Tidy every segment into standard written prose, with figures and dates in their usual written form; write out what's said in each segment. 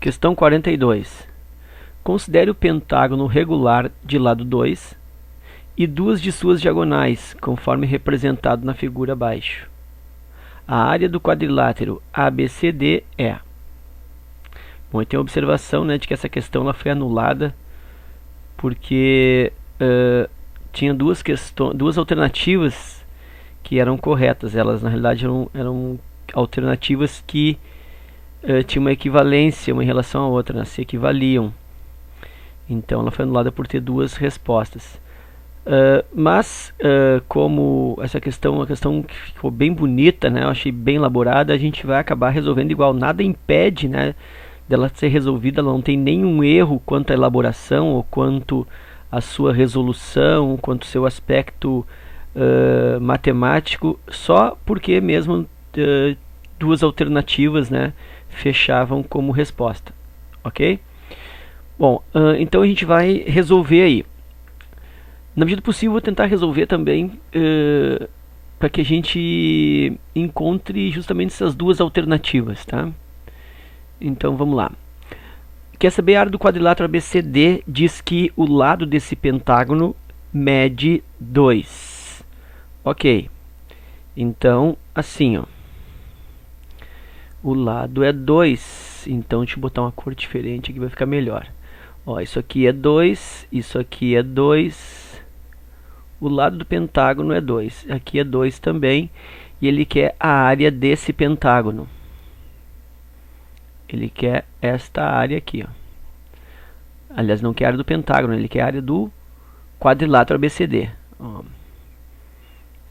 Questão 42. Considere o pentágono regular de lado 2 e duas de suas diagonais, conforme representado na figura abaixo. A área do quadrilátero ABCD é... Bom, e tem a observação, né, de que essa questão ela foi anulada porque tinha duas alternativas que eram corretas. Elas, na realidade, eram alternativas que tinham uma equivalência uma em relação à outra, né, se equivaliam. Então ela foi anulada por ter duas respostas. Mas como essa questão é uma questão que ficou bem bonita, né, eu achei bem elaborada, a gente vai acabar resolvendo igual. Nada impede, né, dela ser resolvida, ela não tem nenhum erro quanto à elaboração ou quanto à sua resolução, quanto ao seu aspecto matemático, só porque mesmo duas alternativas, né, fechavam como resposta, ok? Bom, então a gente vai resolver aí. Na medida do possível, vou tentar resolver também para que a gente encontre justamente essas duas alternativas, tá? Então vamos lá. Quer saber a área do quadrilátero ABCD? Diz que o lado desse pentágono mede 2. Ok. Então, assim, ó. O lado é 2. Então, deixa eu botar uma cor diferente aqui, vai ficar melhor. Ó, isso aqui é 2, isso aqui é 2. O lado do pentágono é 2. Aqui é 2 também. E ele quer a área desse pentágono. Ele quer esta área aqui, ó. Aliás, não quer a área do pentágono, ele quer a área do quadrilátero ABCD. Ó.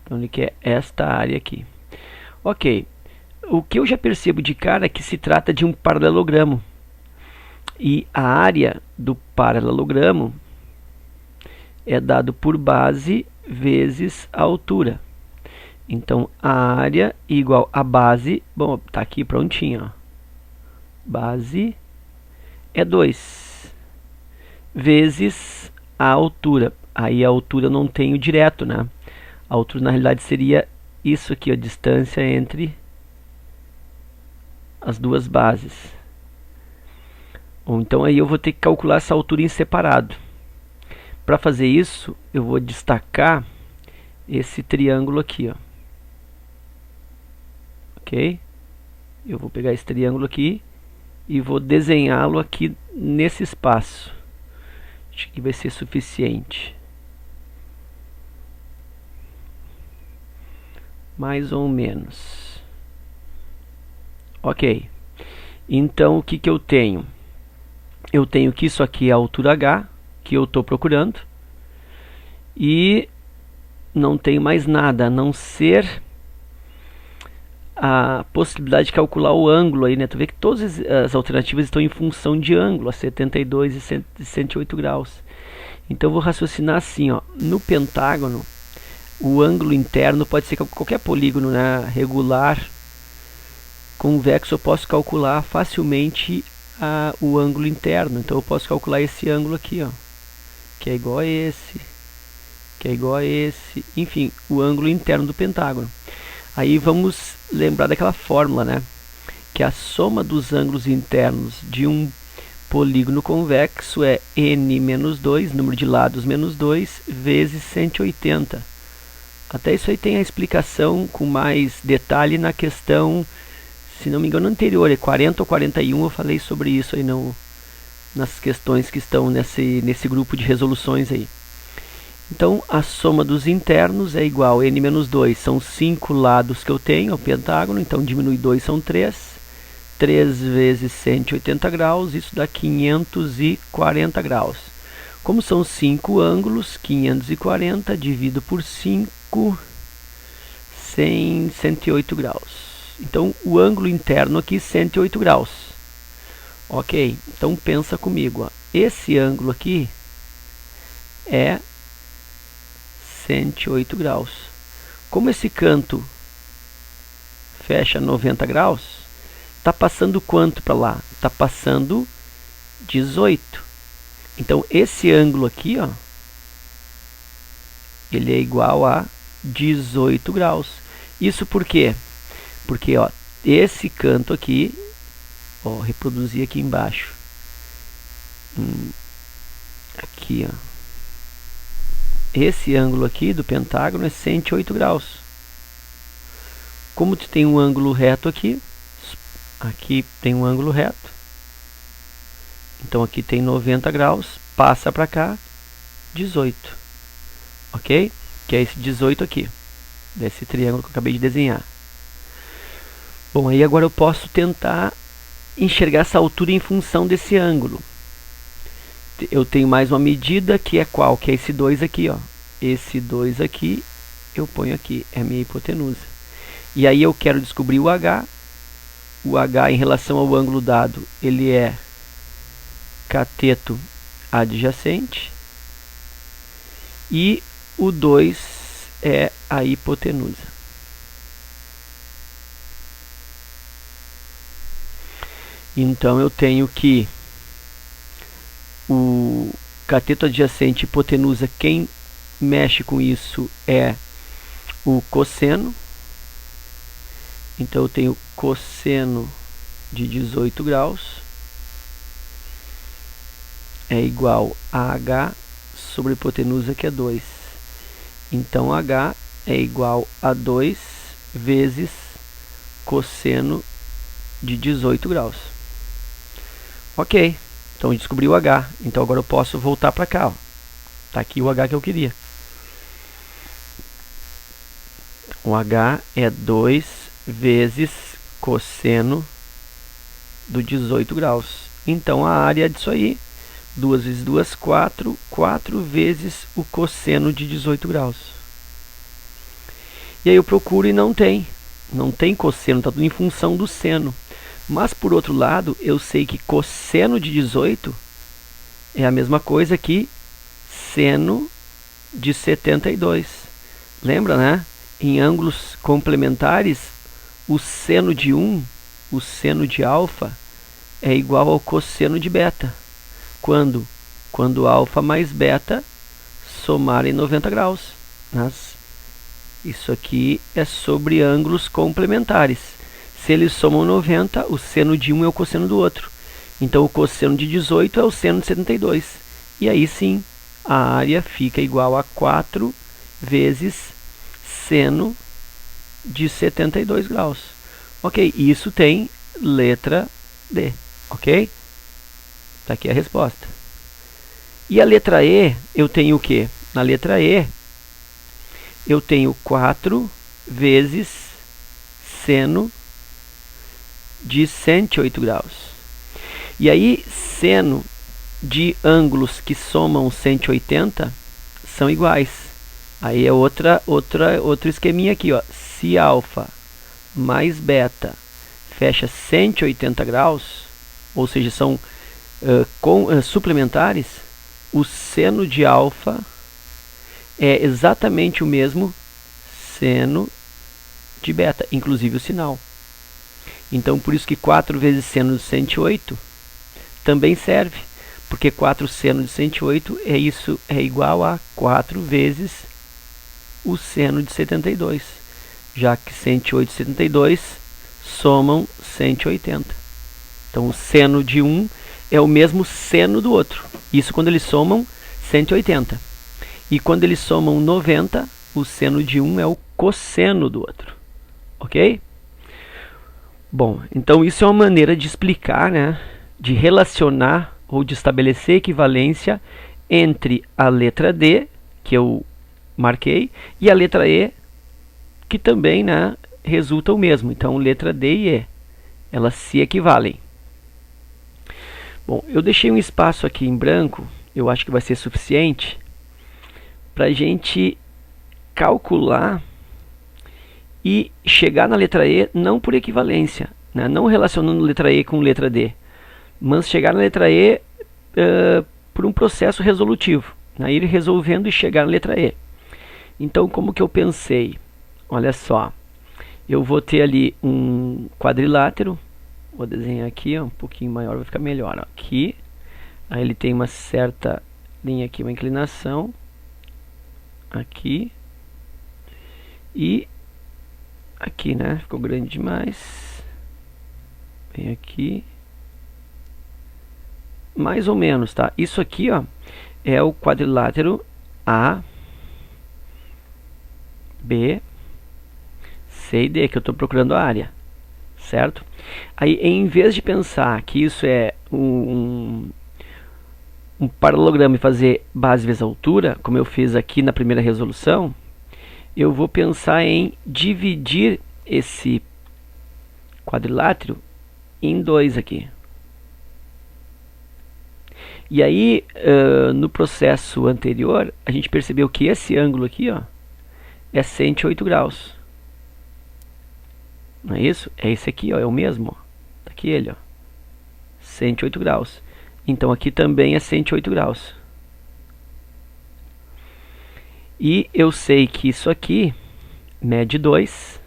Então ele quer esta área aqui. Ok. O que eu já percebo de cara é que se trata de um paralelogramo. E a área do paralelogramo é dado por base vezes a altura. Então a área igual a base, bom, tá aqui prontinho, ó. Base é 2 vezes a altura. Aí a altura eu não tenho direto, né? A altura na realidade seria isso aqui, a distância entre as duas bases. Ou então aí eu vou ter que calcular essa altura em separado. Para fazer isso, eu vou destacar esse triângulo aqui, ó. Ok? Eu vou pegar esse triângulo aqui e vou desenhá-lo aqui nesse espaço. Acho que vai ser suficiente. Mais ou menos. Ok. Então o que que eu tenho? Eu tenho que isso aqui é a altura H, que eu estou procurando. E não tenho mais nada, a não ser a possibilidade de calcular o ângulo aí, né? Tu vê que todas as alternativas estão em função de ângulo, a 72 e 108 graus. Então eu vou raciocinar assim, ó. No pentágono, o ângulo interno pode ser qualquer polígono, né, regular, convexo. Eu posso calcular facilmente o ângulo interno. Então eu posso calcular esse ângulo aqui, ó, que é igual a esse, que é igual a esse, enfim, o ângulo interno do pentágono. Aí vamos lembrar daquela fórmula, né, que a soma dos ângulos internos de um polígono convexo é n menos 2, número de lados menos 2, vezes 180. Até isso aí tem a explicação com mais detalhe na questão, se não me engano, anterior, é 40 ou 41, eu falei sobre isso aí nas questões que estão nesse grupo de resoluções aí. Então, a soma dos internos é igual a n menos 2, são 5 lados que eu tenho, o pentágono, então diminui 2, são 3. 3 vezes 180 graus, isso dá 540 graus. Como são 5 ângulos, 540 dividido por 5, 108 graus. Então, o ângulo interno aqui, 108 graus. Ok, então pensa comigo, ó. Esse ângulo aqui é 108 graus. Como esse canto fecha 90 graus, está passando quanto para lá? Está passando 18. Então, esse ângulo aqui, ó, ele é igual a 18 graus. Isso por quê? Porque, ó, esse canto aqui Ó, reproduzir aqui embaixo. Aqui, ó. Esse ângulo aqui do pentágono é 108 graus. Como tu tem um ângulo reto aqui, aqui tem um ângulo reto. Então aqui tem 90 graus, passa para cá, 18. Ok? Que é esse 18 aqui, desse triângulo que eu acabei de desenhar. Bom, aí agora eu posso tentar enxergar essa altura em função desse ângulo. Eu tenho mais uma medida que é qual? Que é esse 2 aqui, ó. Esse 2 aqui eu ponho aqui, é a minha hipotenusa. E aí eu quero descobrir o H. O H em relação ao ângulo dado, ele é cateto adjacente. E o 2 é a hipotenusa. Então eu tenho que o cateto adjacente e hipotenusa, quem mexe com isso é o cosseno. Então eu tenho cosseno de 18 graus é igual a H sobre a hipotenusa, que é 2. Então H é igual a 2 vezes cosseno de 18 graus. Ok, então eu descobri o H. Então agora eu posso voltar para cá. Está aqui o H que eu queria. O H é 2 vezes cosseno do 18 graus. Então a área disso aí, 2 vezes 2, 4. 4 vezes o cosseno de 18 graus. E aí eu procuro e não tem. Não tem cosseno, está tudo em função do seno. Mas por outro lado, eu sei que cosseno de 18 é a mesma coisa que seno de 72. Lembra, né? Em ângulos complementares, o seno de 1, o seno de alfa, é igual ao cosseno de beta. Quando? Quando alfa mais beta somarem 90 graus. Isso aqui é sobre ângulos complementares. Se eles somam 90, o seno de um é o cosseno do outro. Então o cosseno de 18 é o seno de 72. E aí sim, a área fica igual a 4 vezes seno de 72 graus. Ok, isso tem letra D. Ok? Está aqui a resposta. E a letra E, eu tenho o quê? Na letra E, eu tenho 4 vezes seno de 108 graus. E aí, seno de ângulos que somam 180 são iguais. Aí é outro esqueminha aqui, ó. Se alfa mais beta fecha 180 graus, ou seja, são suplementares, o seno de alfa é exatamente o mesmo seno de beta, inclusive o sinal. Então, por isso que 4 vezes seno de 108 também serve, porque 4 seno de 108 é igual a 4 vezes o seno de 72, já que 108 e 72 somam 180. Então, o seno de um é o mesmo seno do outro. Isso quando eles somam 180. E quando eles somam 90, o seno de um é o cosseno do outro. Ok? Bom, então isso é uma maneira de explicar, né, de relacionar ou de estabelecer equivalência entre a letra D, que eu marquei, e a letra E, que também, né, resulta o mesmo. Então, letra D e E, elas se equivalem. Bom, eu deixei um espaço aqui em branco, eu acho que vai ser suficiente para a gente calcular e chegar na letra E não por equivalência, né? Não relacionando letra E com letra D, mas chegar na letra E por um processo resolutivo, né? Ir resolvendo e chegar na letra E. Então, como que eu pensei? Olha só, eu vou ter ali um quadrilátero, vou desenhar aqui, ó, um pouquinho maior, vai ficar melhor. Ó, aqui, aí ele tem uma certa linha aqui, uma inclinação, aqui, e aqui, né? Ficou grande demais. Vem aqui mais ou menos, tá? Isso aqui, ó, é o quadrilátero A, B, C e D, que eu estou procurando a área, certo? Aí, em vez de pensar que isso é um paralelogramo e fazer base vezes altura, como eu fiz aqui na primeira resolução, eu vou pensar em dividir esse quadrilátero em dois aqui. E aí, no processo anterior, a gente percebeu que esse ângulo aqui, ó, é 108 graus. Não é isso? É esse aqui, ó, é o mesmo. Tá aqui ele, ó, 108 graus. Então aqui também é 108 graus. E eu sei que isso aqui mede 2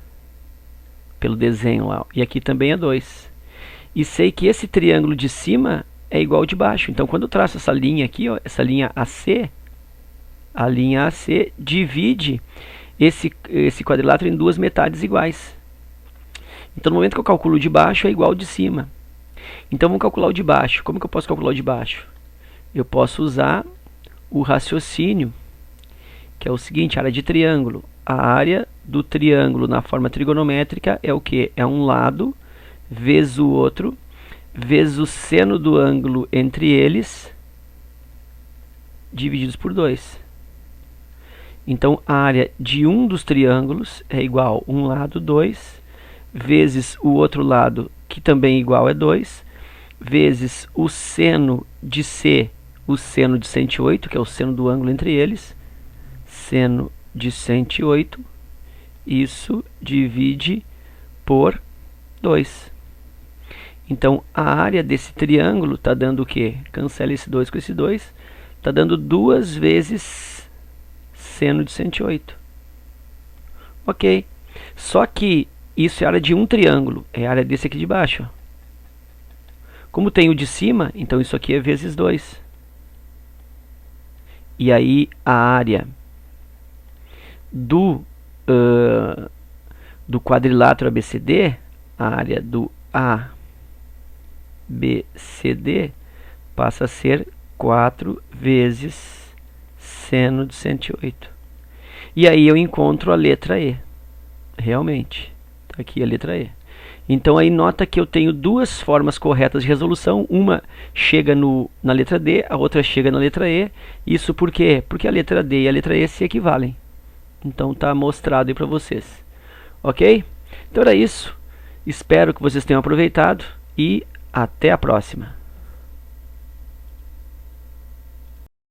pelo desenho lá. E aqui também é 2. E sei que esse triângulo de cima é igual ao de baixo. Então quando eu traço essa linha aqui, ó, essa linha AC, a linha AC divide esse quadrilátero em duas metades iguais. Então no momento que eu calculo o de baixo é igual ao de cima. Então vamos calcular o de baixo. Como que eu posso calcular o de baixo? Eu posso usar o raciocínio, que é o seguinte: área de triângulo. A área do triângulo na forma trigonométrica é o que? É um lado vezes o outro, vezes o seno do ângulo entre eles, divididos por 2. Então a área de um dos triângulos é igual a um lado 2, vezes o outro lado, que também é igual a 2, vezes o seno de C, o seno de 108, que é o seno do ângulo entre eles, seno de 108, isso divide por 2. Então a área desse triângulo está dando o quê? Cancela esse 2 com esse 2, está dando 2 vezes seno de 108. Ok. Só que isso é a área de um triângulo, é a área desse aqui de baixo. Como tem o de cima, então isso aqui é vezes 2. E aí a área do quadrilátero ABCD, a área do ABCD passa a ser 4 vezes seno de 108. E aí eu encontro a letra E. Realmente, está aqui a letra E. Então aí nota que eu tenho duas formas corretas de resolução. Uma chega na letra D, a outra chega na letra E. Isso por quê? Porque a letra D e a letra E se equivalem. Então está mostrado aí para vocês. Ok? Então era isso. Espero que vocês tenham aproveitado e até a próxima.